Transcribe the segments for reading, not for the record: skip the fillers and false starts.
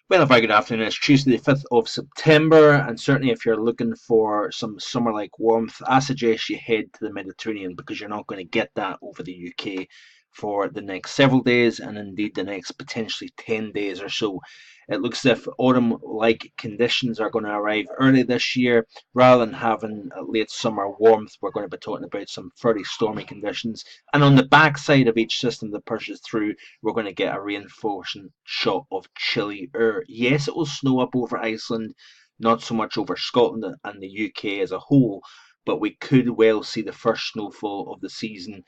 Well, a very good afternoon. It's Tuesday, the 5th of September, and certainly if you're looking for some summer like warmth, I suggest you head to the Mediterranean because you're not going to get that over the UK for the next several days and indeed the next potentially 10 days or so. It looks as if autumn like conditions are going to arrive early this year rather than having a late summer warmth. We're going to be talking about some fairly stormy conditions, and on the backside of each system that pushes through, we're going to get a reinforcing shot of chilly air. Yes, it will snow up over Iceland, not so much over Scotland and the UK as a whole, but we could well see the first snowfall of the season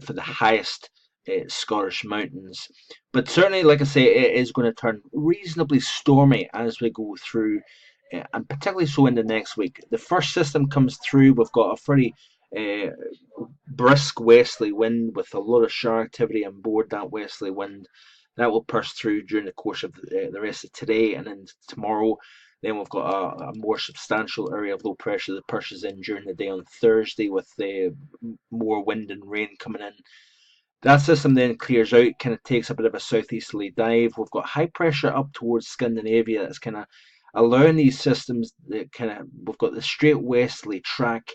for the highest Scottish mountains. But certainly, like I say, it is going to turn reasonably stormy as we go through, and particularly so in the next week. The first system comes through, we've got a pretty uh, brisk westerly wind with a lot of shower activity on board that westerly wind. That will push through during the course of the rest of today and then tomorrow. Then we've got a more substantial area of low pressure that pushes in during the day on Thursday with more wind and rain coming in. That system then clears out, kind of takes a bit of a southeasterly dive. We've got high pressure up towards Scandinavia that's kind of allowing these systems that we've got the straight westerly track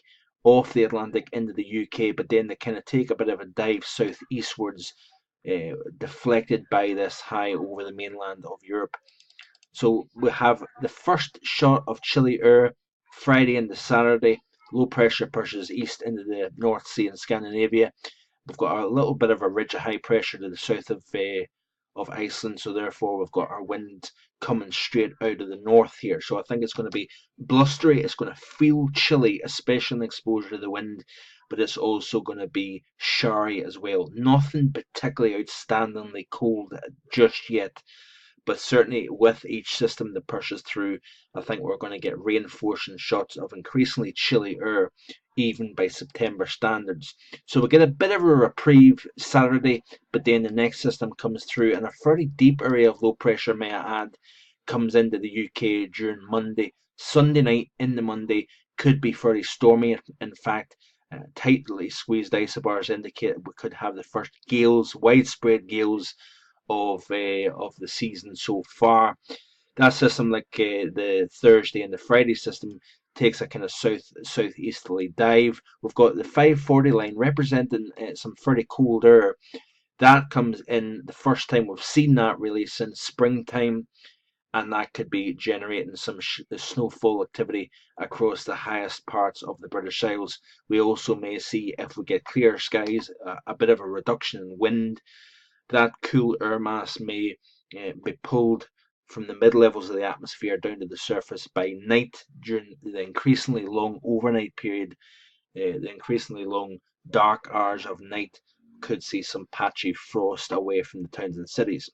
off the Atlantic into the UK, but then they kind of take a bit of a dive southeastwards, deflected by this high over the mainland of Europe. So we have the first shot of chilly air Friday into Saturday. Low pressure pushes east into the North Sea and Scandinavia. We've got a little bit of a ridge of high pressure to the south of Iceland, so therefore we've got our wind coming straight out of the north here. So I think it's going to be blustery. It's going to feel chilly, especially in exposure to the wind, but it's also going to be showery as well. Nothing particularly outstandingly cold just yet, but certainly with each system that pushes through, I think we're going to get reinforcing shots of increasingly chilly air, even by September standards. So we get a bit of a reprieve Saturday, but then the next system comes through, and a fairly deep area of low pressure, may I add, comes into the UK during Monday. Sunday night into Monday could be fairly stormy. In fact, tightly squeezed isobars indicate we could have the first gales, widespread gales of the season so far. That system, like the Thursday and the Friday system, takes a kind of southeasterly dive. We've got the 540 line representing some fairly cold air. That comes in the first time we've seen that really since springtime, and that could be generating some snowfall activity across the highest parts of the British Isles. We also may see, if we get clear skies, a bit of a reduction in wind. That cool air mass may be pulled from the mid levels of the atmosphere down to the surface by night during the increasingly long overnight period. The increasingly long dark hours of night could see some patchy frost away from the towns and cities.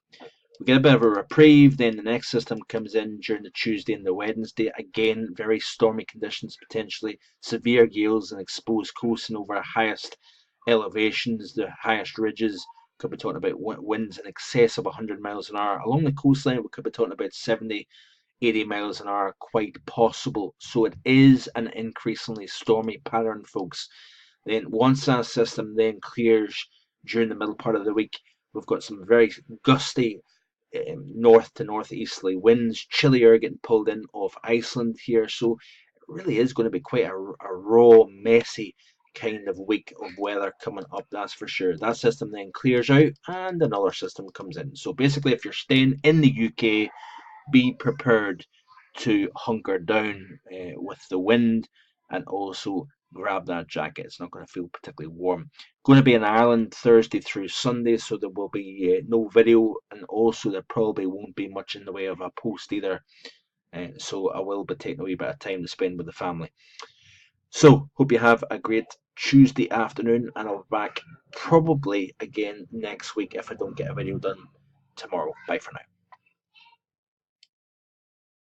We get a bit of a reprieve, then the next system comes in during the Tuesday and the Wednesday. Again, very stormy conditions potentially, severe gales and exposed coasting over highest elevations, the highest ridges. Could be talking about winds in excess of 100 miles an hour. Along the coastline, we could be talking about 70, 80 miles an hour, quite possible. So it is an increasingly stormy pattern, folks. Then once that system then clears during the middle part of the week, we've got some very gusty north to northeasterly winds, chilly air getting pulled in off Iceland here. So it really is going to be quite a raw, messy kind of week of weather coming up, that's for sure. That system then clears out and another system comes in. So basically, if you're staying in the UK, be prepared to hunker down with the wind and also grab that jacket. It's not going to feel particularly warm. Going to be in Ireland Thursday through Sunday, so there will be no video, and also there probably won't be much in the way of a post either. So I will be taking a wee bit of time to spend with the family. So hope you have a great Tuesday afternoon, and I'll be back probably again next week if I don't get a video done tomorrow. Bye for now.